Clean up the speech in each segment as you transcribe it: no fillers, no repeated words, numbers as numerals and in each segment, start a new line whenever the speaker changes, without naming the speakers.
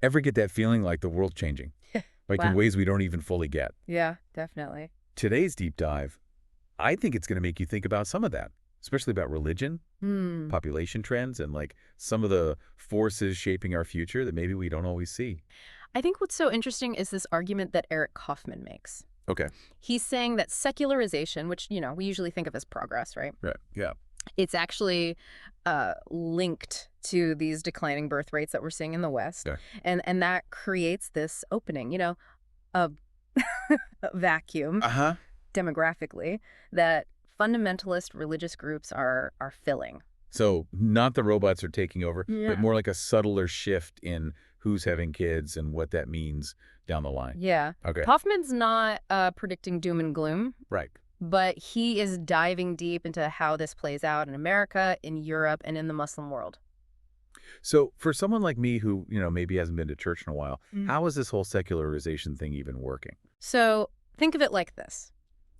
Ever get that feeling like the world's changing? Like in
Wow.
ways we don't even fully get?
Yeah, definitely.
Today's deep dive, I think it's going to make you think about some of that, especially about religion,
Hmm.
population trends, and like some of the forces shaping our future that maybe we don't always see.
I think what's so interesting is this argument that Eric Kaufmann makes.
Okay.
He's saying that secularization, which, we usually think of as progress, right?
Right. Yeah.
It's actually linked to these declining birth rates that we're seeing in the West.
Yeah.
And that creates this opening, a a vacuum
Uh-huh.
demographically that fundamentalist religious groups are filling.
So not the robots are taking over,
Yeah.
but more like a subtler shift in who's having kids and what that means down the line.
Yeah.
Okay.
Kaufman's not predicting doom and gloom,
Right.
but he is diving deep into how this plays out in America, in Europe, and in the Muslim world.
So for someone like me who, maybe hasn't been to church in a while,
Mm.
how is this whole secularization thing even working?
So think of it like this.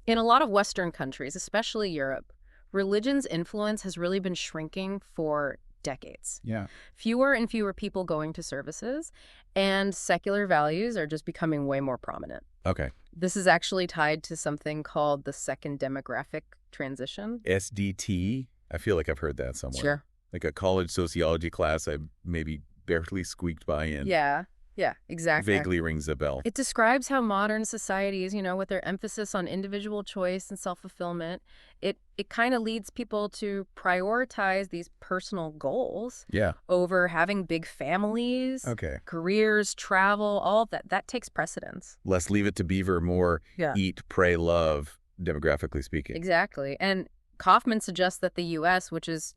In a lot of Western countries, especially Europe, religion's influence has really been shrinking for decades.
Yeah.
Fewer and fewer people going to services, and secular values are just becoming way more prominent.
Okay.
This is actually tied to something called the second demographic transition.
SDT? I feel like I've heard that somewhere.
Sure.
Like a college sociology class I maybe barely squeaked by in.
Yeah, exactly.
Vaguely rings a bell.
It describes how modern societies, with their emphasis on individual choice and self-fulfillment, it kind of leads people to prioritize these personal goals
Yeah.
over having big families,
Okay.
careers, travel, all of that. That takes precedence.
Less leave it to beaver, more
Yeah.
eat, pray, love, demographically speaking.
Exactly. And Kaufman suggests that the U.S., which is,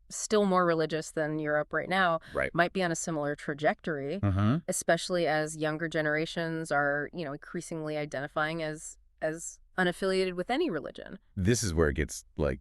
still more religious than Europe right now,
Right.
might be on a similar trajectory,
Uh-huh.
especially as younger generations are, increasingly identifying as unaffiliated with any religion.
This is where it gets, like,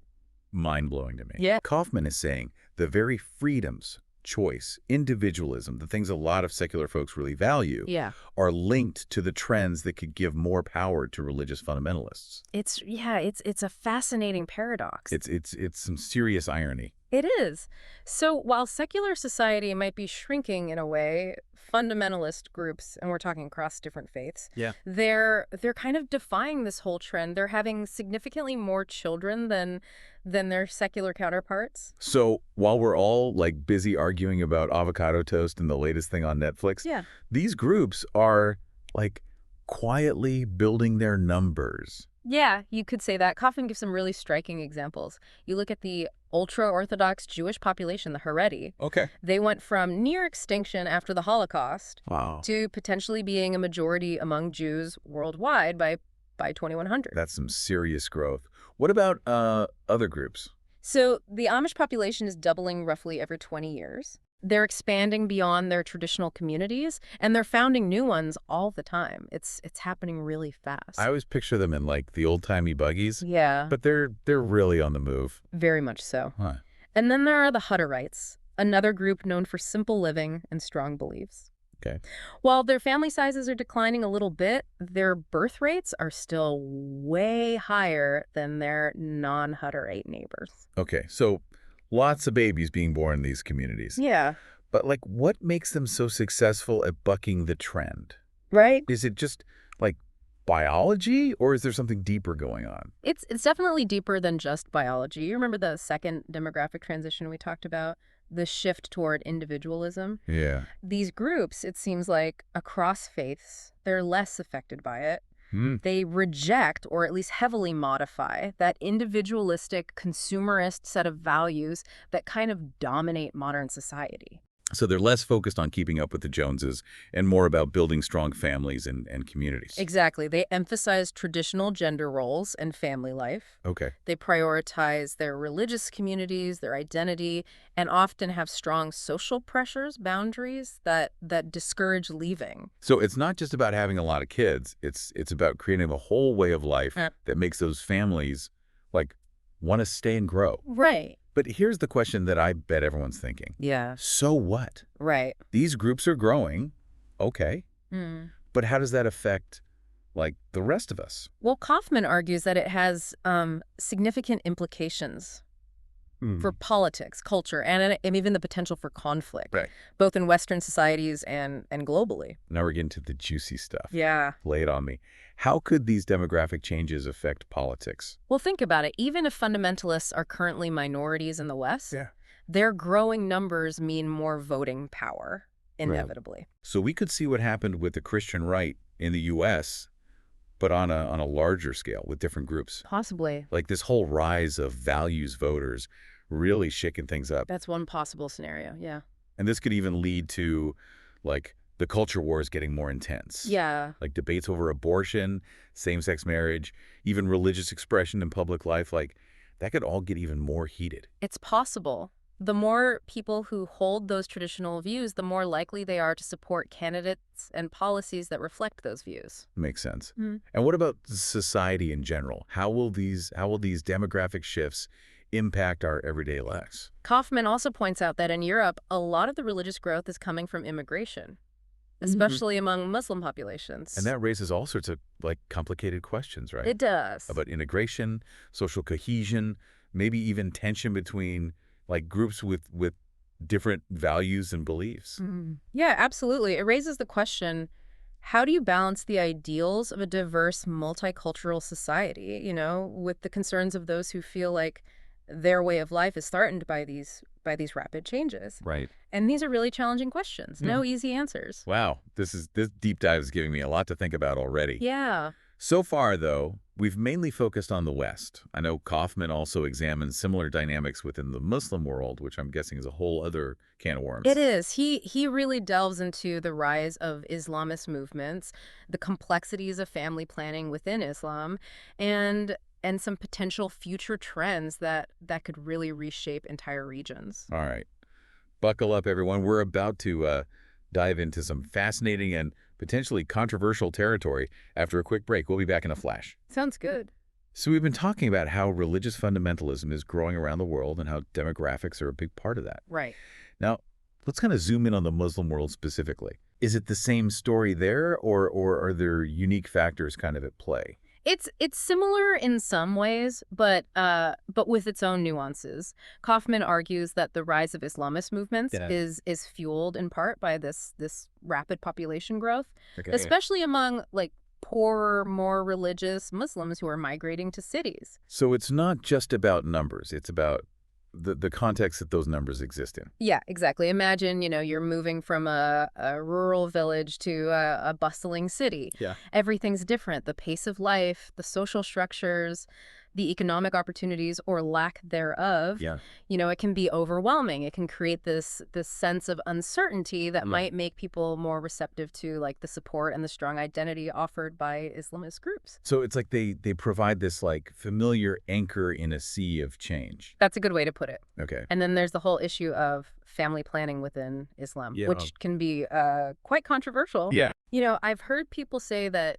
mind-blowing to me.
Yeah.
Kaufman is saying the very freedoms, choice, individualism, the things a lot of secular folks really value,
Yeah.
are linked to the trends that could give more power to religious fundamentalists.
It's a fascinating paradox.
It's some serious irony.
It is. So while secular society might be shrinking in a way, fundamentalist groups, and we're talking across different faiths,
Yeah.
they're kind of defying this whole trend. They're having significantly more children than their secular counterparts.
So while we're all, like, busy arguing about avocado toast and the latest thing on Netflix,
Yeah.
these groups are, like, quietly building their numbers.
Yeah, you could say that. Kaufman gives some really striking examples. You look at the ultra-Orthodox Jewish population, the Haredi.
Okay.
They went from near extinction after the Holocaust
Wow.
to potentially being a majority among Jews worldwide by 2100.
That's some serious growth. What about other groups?
So the Amish population is doubling roughly every 20 years. They're expanding beyond their traditional communities, and they're founding new ones all the time. It's happening really fast.
I always picture them in, like, the old-timey buggies,
Yeah,
but they're really on the move.
very much so.
Huh.
And then there are the Hutterites, another group known for simple living and strong beliefs.
Okay.
While their family sizes are declining a little bit, their birth rates are still way higher than their non-Hutterite neighbors.
Okay, so lots of babies being born in these communities.
Yeah.
But, like, what makes them so successful at bucking the trend?
Right?
Is it just, like, biology, or is there something deeper going on?
It's definitely deeper than just biology. You remember the second demographic transition we talked about? The shift toward individualism?
Yeah.
These groups, it seems like, across faiths, they're less affected by it. They reject, or at least heavily modify, that individualistic, consumerist set of values that kind of dominate modern society.
So they're less focused on keeping up with the Joneses and more about building strong families and communities.
Exactly. They emphasize traditional gender roles and family life.
Okay.
They prioritize their religious communities, their identity, and often have strong social pressures, boundaries that discourage leaving.
So it's not just about having a lot of kids. It's about creating a whole way of life that makes those families, like, want to stay and grow.
Right.
But here's the question that I bet everyone's thinking.
Yeah.
So what?
Right.
These groups are growing. Okay. But how does that affect, like, the rest of us?
Well, Kaufman argues that it has significant implications. for politics, culture, and even the potential for conflict,
Right.
both in Western societies and globally.
Now we're getting to the juicy stuff.
Yeah.
Lay it on me. How could these demographic changes affect politics?
Well, think about it. Even if fundamentalists are currently minorities in the West,
Yeah.
their growing numbers mean more voting power, inevitably.
So we could see what happened with the Christian right in the U.S., but on a larger scale with different groups.
Possibly.
Like this whole rise of values voters really shaking things up.
That's one possible scenario, yeah.
And this could even lead to, like, the culture wars getting more intense.
Yeah.
Like debates over abortion, same-sex marriage, even religious expression in public life, like, that could all get even more heated.
It's possible. The more people who hold those traditional views, the more likely they are to support candidates and policies that reflect those views.
Makes sense. And what about society in general? How will these demographic shifts impact our everyday lives?
Kaufmann also points out that in Europe, a lot of the religious growth is coming from immigration, especially among Muslim populations.
And that raises all sorts of, like, complicated questions, right?
It does.
About integration, social cohesion, maybe even tension between, like, groups with different values and beliefs.
Yeah, absolutely. It raises the question, how do you balance the ideals of a diverse, multicultural society, with the concerns of those who feel like their way of life is threatened by these rapid changes?
Right.
And these are really challenging questions. No easy answers.
Wow. This deep dive is giving me a lot to think about already.
Yeah.
So far, though, we've mainly focused on the West. I know Kaufmann also examines similar dynamics within the Muslim world, which I'm guessing is a whole other can of worms.
It is. He really delves into the rise of Islamist movements, the complexities of family planning within Islam, and some potential future trends that could really reshape entire regions.
All right. Buckle up, everyone. We're about to dive into some fascinating and potentially controversial territory. After a quick break, we'll be back in a flash.
Sounds good.
So we've been talking about how religious fundamentalism is growing around the world and how demographics are a big part of that.
Right.
Now, let's kind of zoom in on the Muslim world specifically. Is it the same story there, or are there unique factors kind of at play?
It's similar in some ways, but with its own nuances. Kaufmann argues that the rise of Islamist movements is fueled in part by this rapid population growth, especially among, like, poorer, more religious Muslims who are migrating to cities.
So it's not just about numbers. It's about the context that those numbers exist in.
Yeah, exactly. Imagine, you're moving from a rural village to a bustling city.
Yeah.
Everything's different. The pace of life, the social structures, the economic opportunities or lack thereof.
Yeah.
It can be overwhelming. It can create this sense of uncertainty that might make people more receptive to, like, the support and the strong identity offered by Islamist groups.
So it's like they provide this, like, familiar anchor in a sea of change.
That's a good way to put it.
Okay.
And then there's the whole issue of family planning within Islam, which can be quite controversial.
Yeah.
I've heard people say that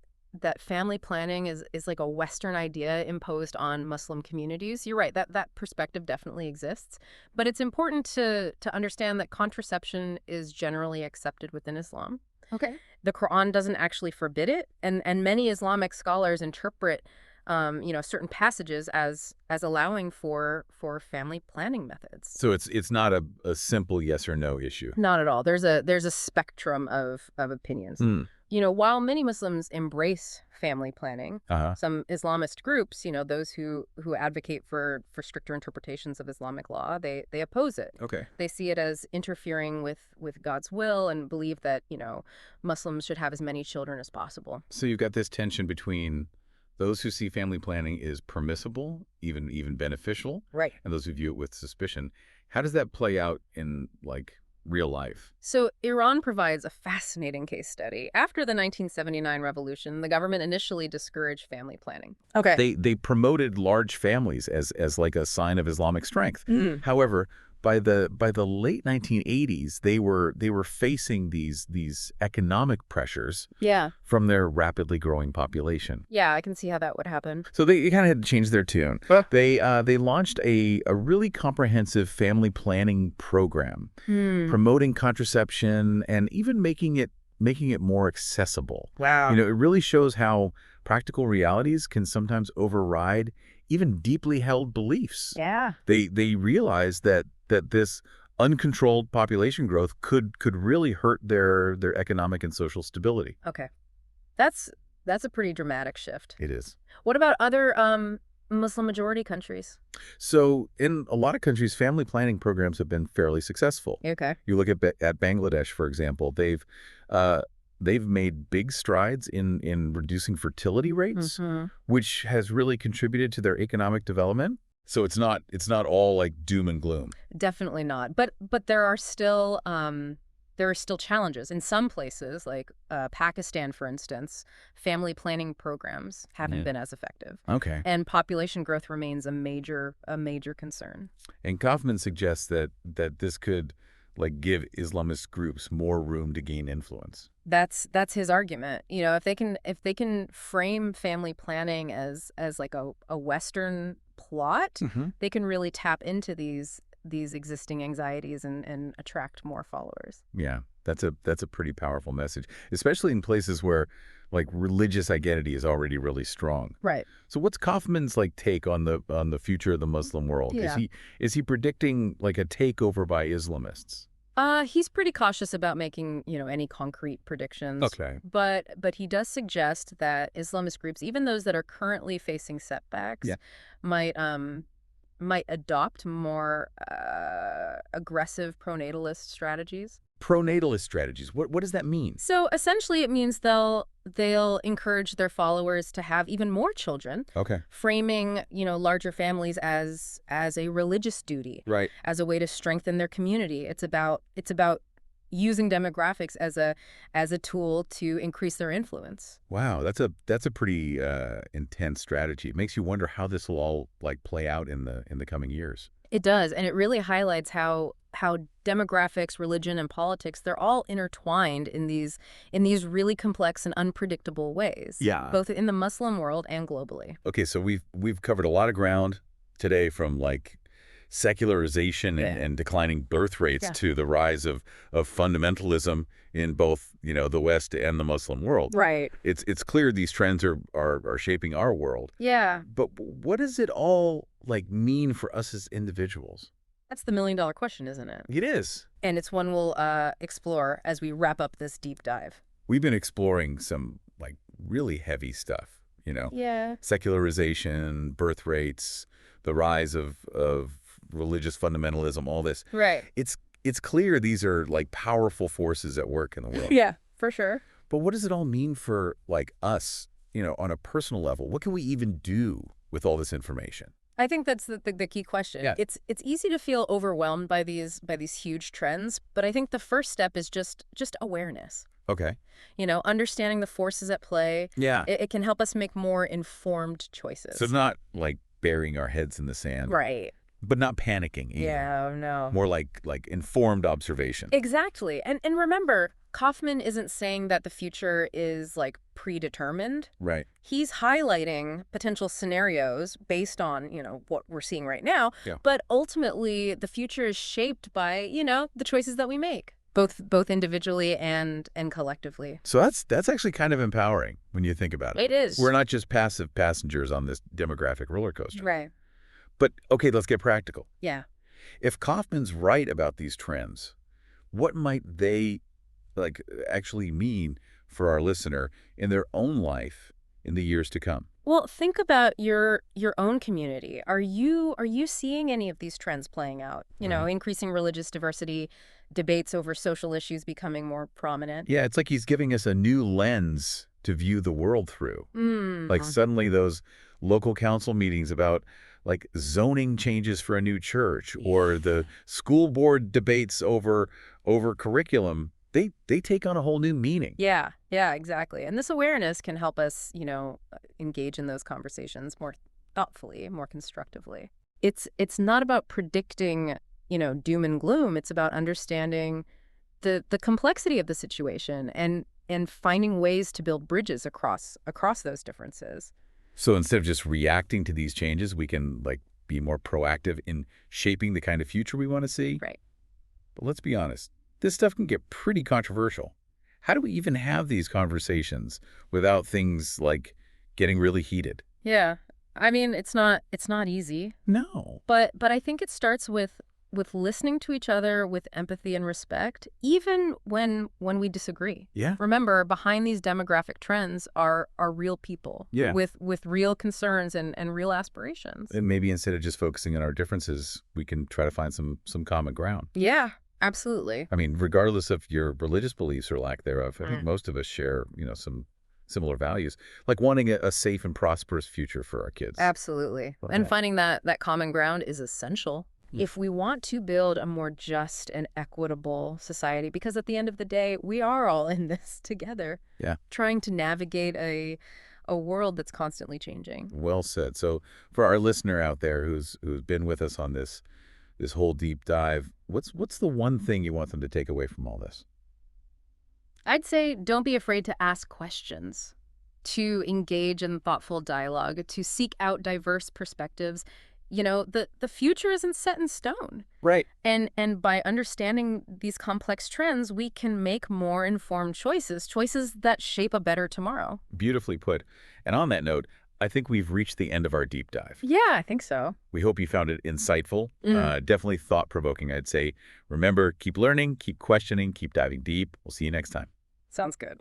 family planning is like a Western idea imposed on Muslim communities. You're right, that perspective definitely exists. But it's important to understand that contraception is generally accepted within Islam.
Okay.
The Quran doesn't actually forbid it, and many Islamic scholars interpret certain passages as allowing for family planning methods.
So it's not a simple yes or no issue.
Not at all. There's a spectrum of opinions. While many Muslims embrace family planning, some Islamist groups, those who advocate for stricter interpretations of Islamic law, they oppose it.
Okay.
They see it as interfering with God's will and believe that, Muslims should have as many children as possible.
So you've got this tension between those who see family planning is permissible, even beneficial,
right,
and those who view it with suspicion. How does that play out in, like, real life?
So Iran provides a fascinating case study. After the 1979 revolution, the government initially discouraged family planning. Okay.
They promoted large families as like a sign of Islamic strength. However, by the late 1980s, they were facing these economic pressures from their rapidly growing population.
Yeah, I can see how that would happen.
So they kind of had to change their tune. They launched a really comprehensive family planning program, promoting contraception and even making it more accessible.
Wow.
It really shows how practical realities can sometimes override even deeply held beliefs.
Yeah.
They realize that this uncontrolled population growth could really hurt their economic and social stability.
Okay. That's a pretty dramatic shift.
It is.
What about other Muslim majority countries?
So in a lot of countries, family planning programs have been fairly successful.
Okay.
You look at Bangladesh, for example, they've made big strides in reducing fertility rates, which has really contributed to their economic development. So it's not all like doom and gloom.
Definitely not. But there are still challenges in some places, like Pakistan, for instance. Family planning programs haven't been as effective.
Okay.
And population growth remains a major concern.
And Kaufmann suggests that this could like give Islamist groups more room to gain influence.
That's his argument. You know, if they can frame family planning as like a Western plot, they can really tap into these existing anxieties and attract more followers.
Yeah, that's a pretty powerful message, especially in places where like religious identity is already really strong.
Right.
So what's Kaufmann's like take on the future of the Muslim world?
Yeah.
Is he predicting like a takeover by Islamists?
He's pretty cautious about making, any concrete predictions.
Okay.
But he does suggest that Islamist groups, even those that are currently facing setbacks, might adopt more aggressive pronatalist strategies.
Pronatalist strategies. What does that mean?
So essentially, it means they'll encourage their followers to have even more children.
Okay.
Framing, larger families as a religious duty,
Right.
as a way to strengthen their community. It's about using demographics as a tool to increase their influence.
Wow, that's a pretty intense strategy. It makes you wonder how this will all like play out in the coming years.
It does, and it really highlights how demographics, religion, and politics, they're all intertwined in these really complex and unpredictable ways.
Yeah.
Both in the Muslim world and globally.
Okay, so we've covered a lot of ground today, from like secularization and declining birth rates to the rise of fundamentalism in both, the West and the Muslim world.
Right.
It's clear these trends are shaping our world.
Yeah.
But what does it all like mean for us as individuals?
That's the million-dollar question, isn't it?
It is.
And it's one we'll explore as we wrap up this deep dive.
We've been exploring some like really heavy stuff,
Yeah.
secularization, birth rates, the rise of religious fundamentalism, all this.
Right.
It's clear these are like powerful forces at work in the world.
Yeah, for sure.
But what does it all mean for like us, on a personal level? What can we even do with all this information?
I think that's the key question.
Yeah.
It's easy to feel overwhelmed by these huge trends, but I think the first step is just awareness.
Okay.
Understanding the forces at play.
Yeah.
It can help us make more informed choices.
So not like burying our heads in the sand.
Right.
But not panicking either.
Yeah, no.
More like informed observation.
Exactly. And remember, Kaufmann isn't saying that the future is like predetermined.
Right.
He's highlighting potential scenarios based on, what we're seeing right now.
Yeah.
But ultimately, the future is shaped by, the choices that we make, both individually and collectively.
So that's actually kind of empowering when you think about it.
It is.
We're not just passive passengers on this demographic roller coaster.
Right.
But okay, let's get practical.
Yeah.
If Kaufmann's right about these trends, what might they like actually mean for our listener in their own life in the years to come?
Well, think about your own community. Are you seeing any of these trends playing out? Increasing religious diversity, debates over social issues becoming more prominent.
Yeah, it's like he's giving us a new lens to view the world through. Like suddenly those local council meetings about like zoning changes for a new church or the school board debates over curriculum, they take on a whole new meaning.
Yeah, exactly. And this awareness can help us, engage in those conversations more thoughtfully, more constructively. It's not about predicting, doom and gloom. It's about understanding the complexity of the situation and finding ways to build bridges across those differences.
So instead of just reacting to these changes, we can like be more proactive in shaping the kind of future we want to see.
Right.
But let's be honest, this stuff can get pretty controversial. How do we even have these conversations without things like getting really heated?
Yeah. I mean, it's not easy.
No.
But I think it starts with listening to each other with empathy and respect, even when we disagree.
Yeah.
Remember, behind these demographic trends are real people with real concerns and real aspirations.
And maybe instead of just focusing on our differences, we can try to find some common ground.
Yeah, absolutely.
I mean, regardless of your religious beliefs or lack thereof, I think most of us share, some similar values, like wanting a safe and prosperous future for our kids.
Absolutely. And finding that common ground is essential if we want to build a more just and equitable society, because at the end of the day, we are all in this together.
Yeah.
Trying to navigate a world that's constantly changing.
Well said. So for our listener out there who's been with us on this whole deep dive, what's the one thing you want them to take away from all this?
I'd say don't be afraid to ask questions, to engage in thoughtful dialogue, to seek out diverse perspectives. The future isn't set in stone.
Right.
And by understanding these complex trends, we can make more informed choices that shape a better tomorrow.
Beautifully put. And on that note, I think we've reached the end of our deep dive.
Yeah, I think so.
We hope you found it insightful, definitely thought-provoking, I'd say. Remember, keep learning, keep questioning, keep diving deep. We'll see you next time.
Sounds good.